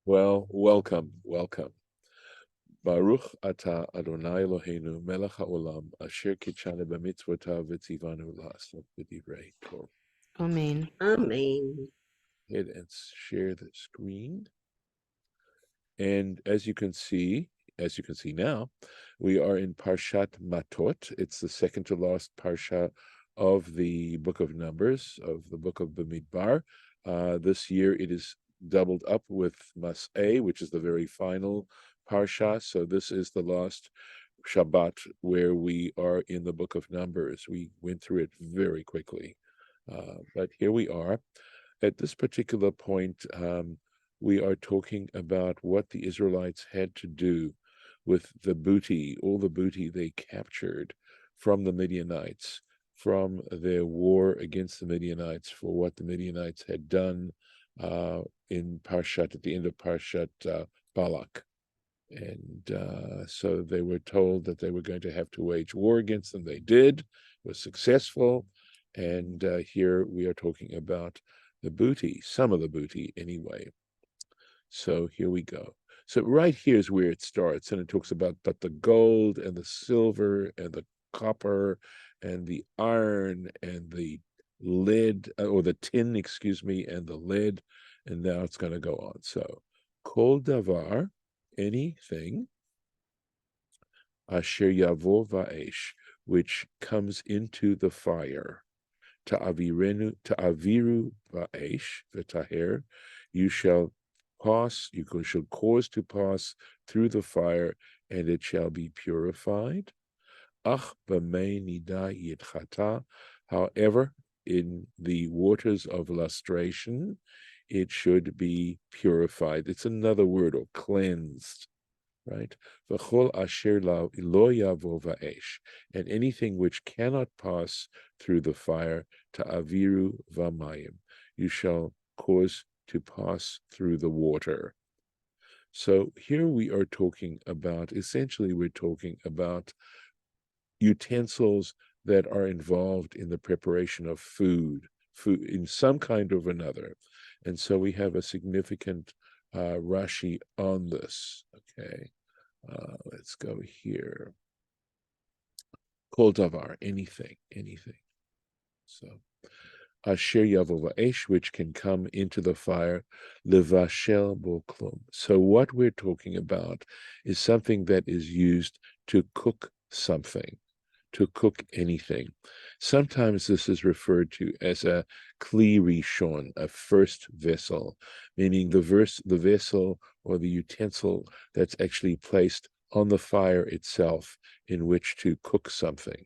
Well, welcome. Baruch atah Adonai Eloheinu melech haolam asher kitshanu b'mitzvotav v'tzivanu la'asot b'divrei Torah. Amen. Amen. Hit and share the screen. And as you can see now, we are in Parshat Mattot. It's the second to last Parsha of the book of Numbers, of the book of Bamidbar. This year it is doubled up with Mas'eh, which is the very final Parsha. So this is the last Shabbat where we are in the book of Numbers. We went through it very quickly. But here we are. At this particular point, we are talking about what the Israelites had to do with the booty, all the booty they captured from the Midianites, from their war against the Midianites, for what the Midianites had done in Parshat, at the end of Parshat Balak. And so they were told that they were going to have to wage war against them. They did, was successful. And here we are talking about the booty, some of the booty anyway. So here we go. So right here is where it starts, and it talks about, but the gold and the silver and the copper and the iron and the lead, or the tin, excuse me, and the lead, and now it's going to go on. So, kol davar, anything, asher yavo va'esh, which comes into the fire, ta'aviru va'esh v'taher, you shall pass, you shall cause to pass through the fire, and it shall be purified. Ach b'mei nida yitchata, however, in the waters of lustration, it should be purified. It's another word, or cleansed, right? V'chol asher lo yavo va'esh, and anything which cannot pass through the fire, ta'aviru v'mayim, you shall cause to pass through the water. So here we are talking about, essentially we're talking about utensils that are involved in the preparation of food in some kind or another. And so we have a significant Rashi on this. Okay, let's go here. Kol davar, anything. So, asher yavo va'esh, which can come into the fire, levashel bo klum. So what we're talking about is something that is used to cook something, to cook anything. Sometimes this is referred to as a kli rishon, a first vessel, meaning the vessel or the utensil that's actually placed on the fire itself in which to cook something,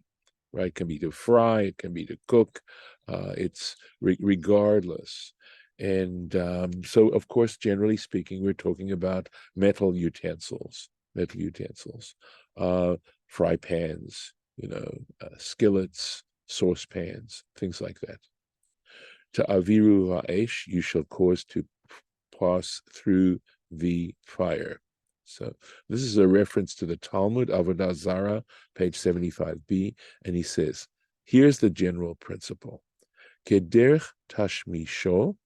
right? It can be to fry, it can be to cook, it's regardless. And so, of course, generally speaking, we're talking about metal utensils, fry pans, skillets, saucepans, things like that. To aviru va'esh, you shall cause to pass through the fire. So this is a reference to the Talmud, Avodah Zarah, page 75b, and he says, here's the general principle. Kederch tashmisho,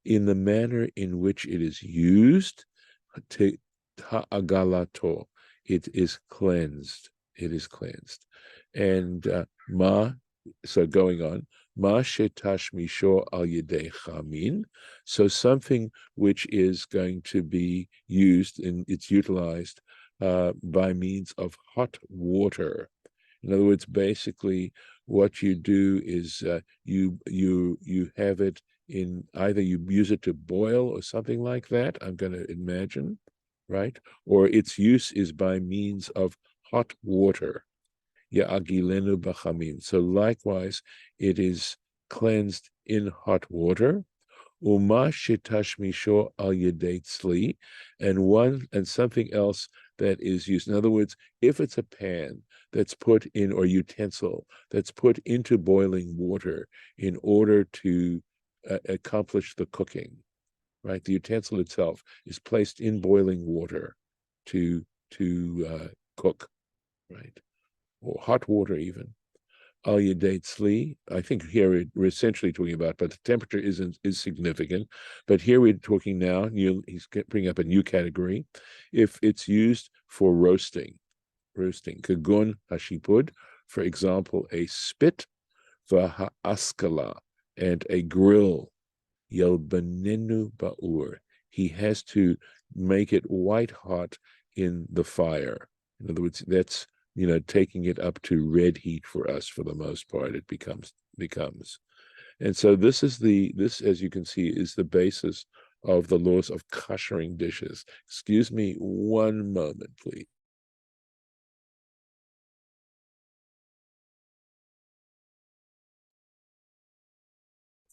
in the manner in which it is used, ha'agalato, it is cleansed. And so going on, ma shetashmisho al yedei chamin, so something which is going to be used, and it's utilized by means of hot water. In other words, basically, what you do is you have it in, either you use it to boil or something like that, I'm going to imagine, right? Or its use is by means of hot water. Ya'agilenu b'chamin. So likewise, it is cleansed in hot water. Uma shitashmisho al yedei tzli, and something else that is used. In other words, if it's a pan that's put in, or utensil that's put into boiling water in order to accomplish the cooking, right? The utensil itself is placed in boiling water to cook, right? Or hot water even. al yedei tzli. I think here we're essentially talking about, but the temperature is significant. But here we're talking now, he's bringing up a new category. If it's used for roasting, kagun hashipud, for example, a spit, v'ha'askala, and a grill, yelbanenu ba'ur. He has to make it white hot in the fire. In other words, that's taking it up to red heat for us. For the most part, it becomes. And so this, as you can see, is the basis of the laws of kashering dishes. Excuse me one moment, please.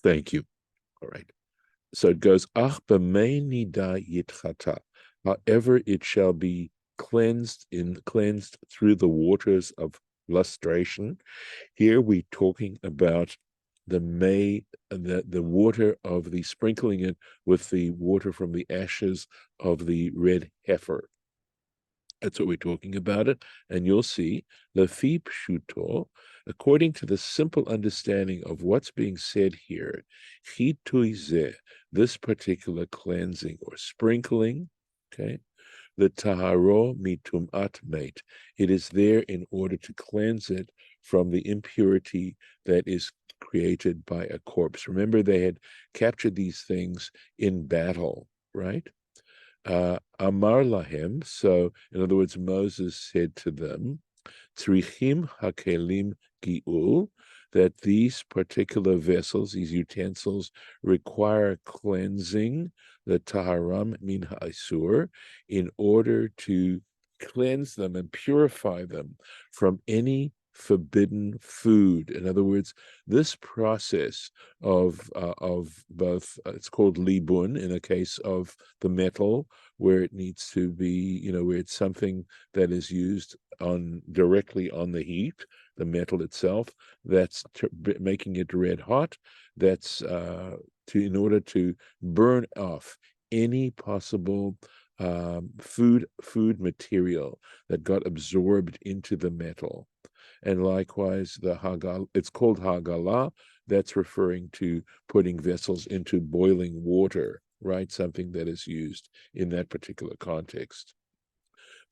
Thank you. All right. So it goes, ach b'mei nida yitchata. However, it shall be cleansed through the waters of lustration. Here we're talking about the water of the sprinkling it with the water from the ashes of the red heifer. That's what we're talking about it. And you'll see, lefi pshuto, according to the simple understanding of what's being said here, chitui zeh, this particular cleansing or sprinkling, okay, the taharo mitumat mate. It is there in order to cleanse it from the impurity that is created by a corpse. Remember, they had captured these things in battle, right? Amar lahem, so in other words, Moses said to them, Tzrichim hakelim gi'ul, that these particular vessels, these utensils, require cleansing, the taharam min ha'isur, in order to cleanse them and purify them from any forbidden food. In other words, this process of both, it's called libun in the case of the metal, where it needs to be, where it's something that is used directly on the heat, the metal itself, that's making it red hot. That's in order to burn off any possible food material that got absorbed into the metal. And likewise, it's called hagalah. That's referring to putting vessels into boiling water, right? Something that is used in that particular context.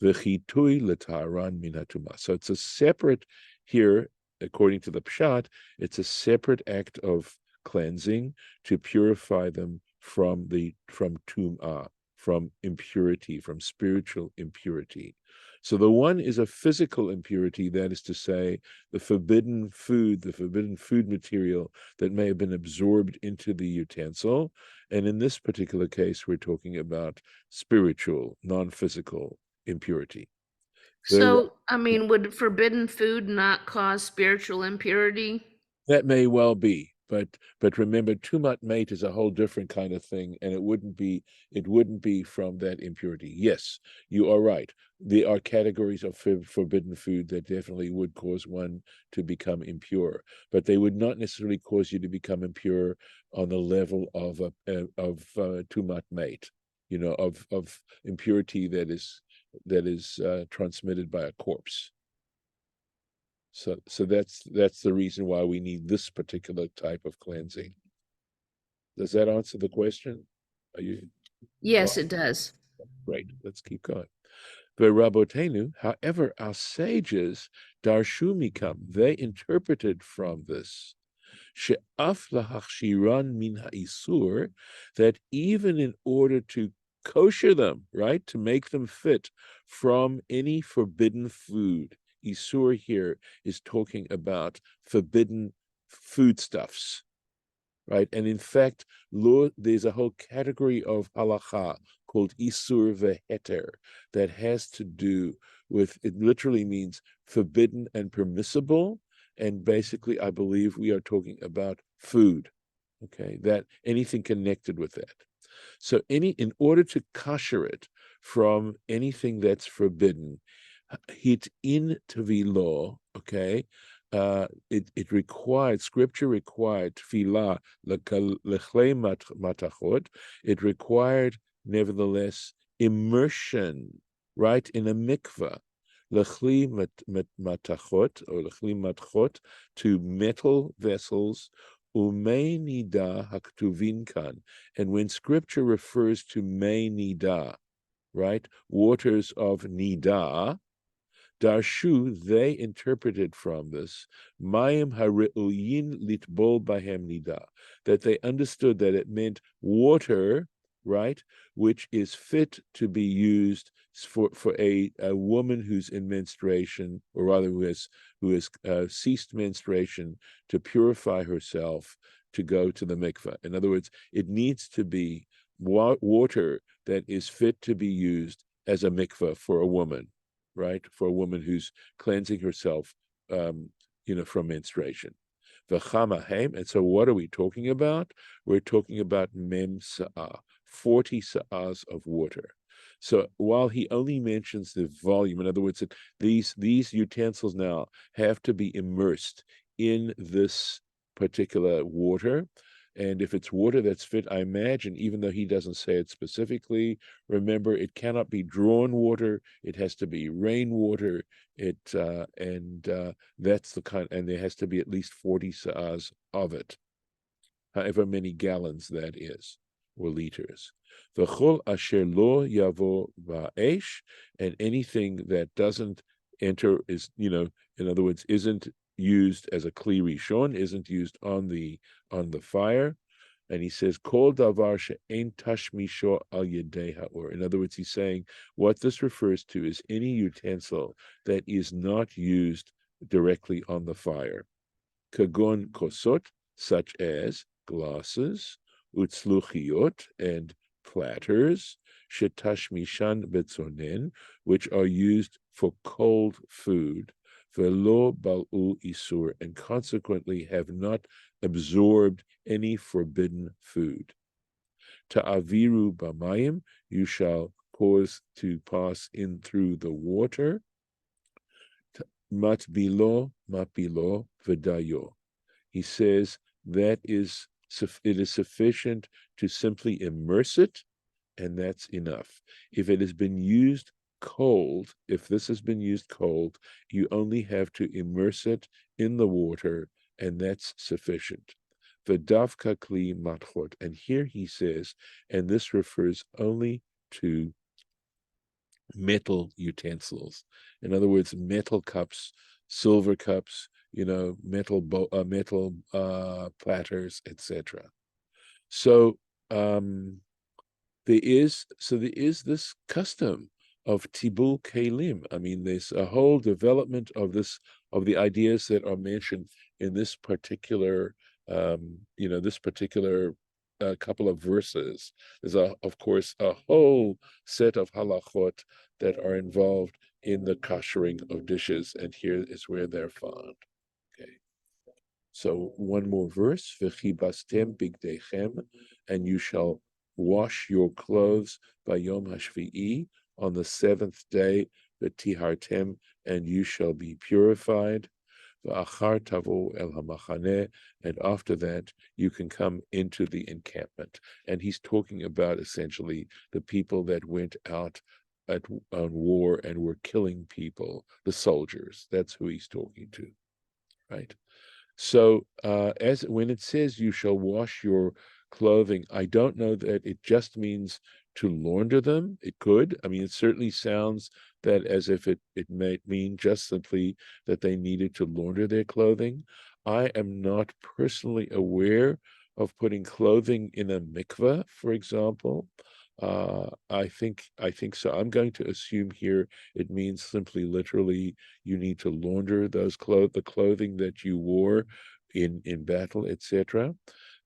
V'chitui l'taharan min hatuma. So it's a separate, here, according to the pshat, it's a separate act of cleansing to purify them from tum'ah, from impurity, from spiritual impurity. So the one is a physical impurity, that is to say, the forbidden food material that may have been absorbed into the utensil. And in this particular case, we're talking about spiritual, non-physical impurity. So, would forbidden food not cause spiritual impurity? That may well be, but remember, tumat mate is a whole different kind of thing, and it wouldn't be from that impurity. Yes, you are right. There are categories of forbidden food that definitely would cause one to become impure, but they would not necessarily cause you to become impure on the level of tumat mate, of impurity that is transmitted by a corpse. So that's the reason why we need this particular type of cleansing. Does that answer the question? Are you? Yes, it does. Great. Let's keep going. Rabotenu, however, our sages, darshu mikam, they interpreted from this, she'af lahachshiran min ha'isur, that even in order to kosher them, right, to make them fit from any forbidden food, Isur here is talking about forbidden foodstuffs, right? And in fact, there's a whole category of halacha called Isur veheter that has to do with, it literally means forbidden and permissible. And basically, I believe we are talking about food, okay? That anything connected with that. So in order to kosher it from anything that's forbidden, hit in tefillah, okay, scripture required tefillah lechlei matachot. It required, nevertheless, immersion, right, in a mikveh, lechli matachot or lechli matchot, to metal vessels, umei nida haktuvin kan. And when Scripture refers to mei nida, right, waters of nida, Darshu, they interpreted from this, Mayim hare'uyin litbol bahem nida, that they understood that it meant water, right, which is fit to be used for a woman who's in menstruation, or rather who has ceased menstruation, to purify herself to go to the mikveh. In other words, it needs to be water that is fit to be used as a mikveh for a woman, right? For a woman who's cleansing herself, from menstruation. And so what are we talking about? We're talking about mem sa'ah, 40 sa'ahs of water. So while he only mentions the volume, in other words, these utensils now have to be immersed in this particular water. And if it's water that's fit, I imagine, even though he doesn't say it specifically, remember, it cannot be drawn water. It has to be rainwater. That's the kind, and there has to be at least 40 sa'as of it, however many gallons that is, or liters. V'chol asher lo yavo ba'esh, and anything that doesn't enter is, in other words, isn't used as a kli rishon, isn't used on the fire. And he says, "Kol davar she'ein tashmisho al yedei ha'or." In other words, he's saying what this refers to is any utensil that is not used directly on the fire. Kagon kosot, such as glasses, utzluchiot, and platters, shetashmishan betzonen, which are used for cold food, velo bal'u isur, and consequently have not absorbed any forbidden food. Ta'aviru bamayim, you shall cause to pass in through the water. Matbilo v'dayo. He says that it is sufficient to simply immerse it, and that's enough. If it has been used cold, if this has been used cold, you only have to immerse it in the water, and that's sufficient. V'davka kli matchot. And here he says, and this refers only to metal utensils. In other words, metal cups, silver cups, metal platters, etc. So there is this custom of tibul kelim. I mean, there's a whole development of the ideas that are mentioned in this particular couple of verses. There's of course a whole set of halachot that are involved in the kashering of dishes, and here is where they're found. Okay. So one more verse, v'chibastem bigdechem, and you shall wash your clothes by Yom HaShvi'i, on the seventh day, v'tihartem, and you shall be purified. V'achar tavo el hamachaneh, and after that you can come into the encampment. And he's talking about essentially the people that went out on war and were killing people, the soldiers. That's who he's talking to, right? So as when it says you shall wash your clothing, I don't know that it just means to launder them. It could. I mean, it certainly sounds that as if it might mean just simply that they needed to launder their clothing. I am not personally aware of putting clothing in a mikveh, for example. I think so. I'm going to assume here it means simply literally you need to launder the clothing that you wore in battle, etc.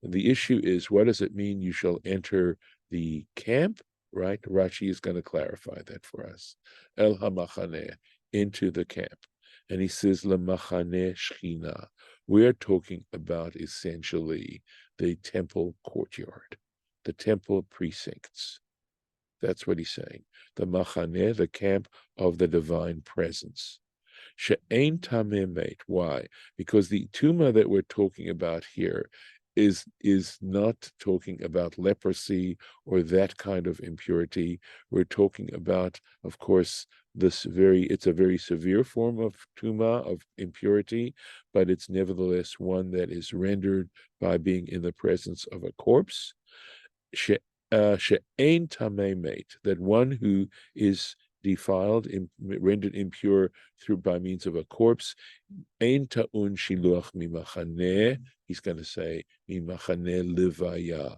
The issue is, what does it mean you shall enter the camp, right? Rashi is going to clarify that for us. El hamachaneh, into the camp. And he says, lemachaneh shchina. We're talking about essentially the temple courtyard, the temple precincts. That's what he's saying. The machaneh, the camp of the divine presence. She'ein tameh meit. Why? Because the tuma that we're talking about here is not talking about leprosy or that kind of impurity. We're talking about, of course, it's a very severe form of tuma, of impurity, but it's nevertheless one that is rendered by being in the presence of a corpse. She'ain tamei mate, that one who is defiled, rendered impure through by means of a corpse, ein ta'un shiluach mimachaneh, he's going to say mimachaneh livaya.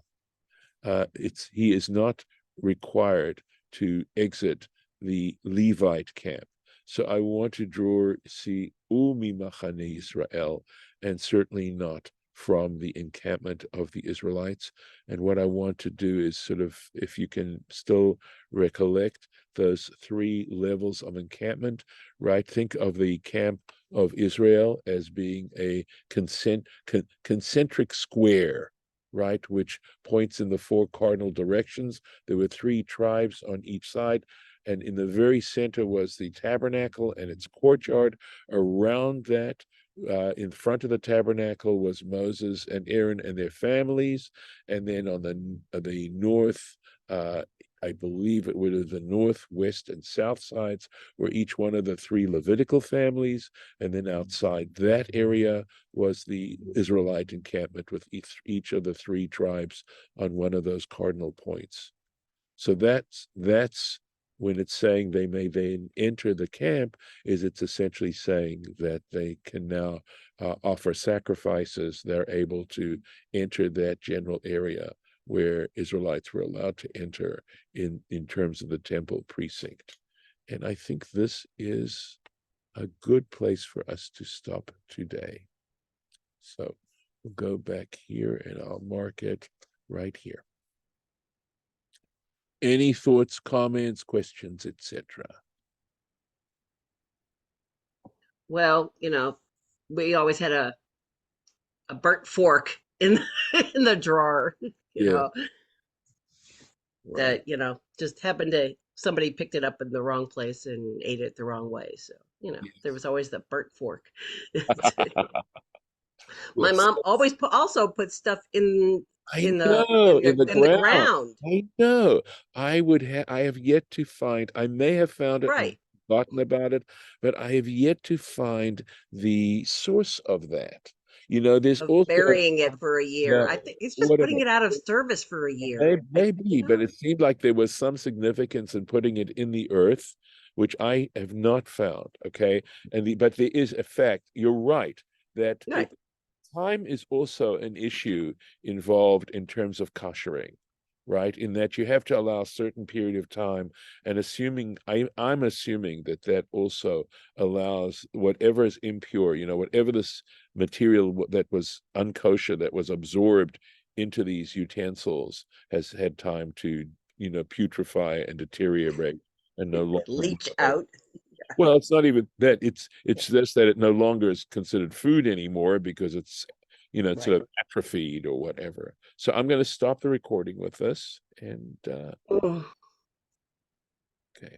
He is not required to exit the Levite camp. So I want to see umi machane Israel, and certainly not from the encampment of the Israelites. And what I want to do is sort of, if you can still recollect those three levels of encampment, right? Think of the camp of Israel as being a concentric square, right, which points in the four cardinal directions. There were three tribes on each side, and in the very center was the tabernacle and its courtyard. Around that, in front of the tabernacle, was Moses and Aaron and their families, and then on the north, I believe it would have the north, west, and south sides were each one of the three Levitical families, and then outside that area was the Israelite encampment with each of the three tribes on one of those cardinal points. So that's when it's saying they may then enter the camp, it's essentially saying that they can now offer sacrifices. They're able to enter that general area where Israelites were allowed to enter in terms of the temple precinct. And I think this is a good place for us to stop today. So we'll go back here and I'll mark it right here. Any thoughts, comments, questions, etc.? Well, we always had a burnt fork in in the drawer, Right. that, just happened to somebody picked it up in the wrong place and ate it the wrong way. So, there was always the burnt fork. Well, My mom always also put stuff in I in the know, in in the the in the ground. ground. I know. I have yet to find, I may have found it and Right. forgotten about it, but I have yet to find the source of that. There's Of also, burying it for a year. yeah, I think it's just whatever. putting it out of service for a year. Maybe, but it seemed like there was some significance in putting it in the earth, which I have not found. Okay, but there is a fact. You're right that Right. time is also an issue involved in terms of kashering, right? In that you have to allow a certain period of time, and I'm assuming that also allows whatever is impure, whatever this material that was unkosher that was absorbed into these utensils has had time to, putrefy and deteriorate and no longer be Leach good. out. Well, it's not even that. It's just that it no longer is considered food anymore because it's, it's Right. sort of atrophied or whatever. So I'm going to stop the recording with this, and Oh.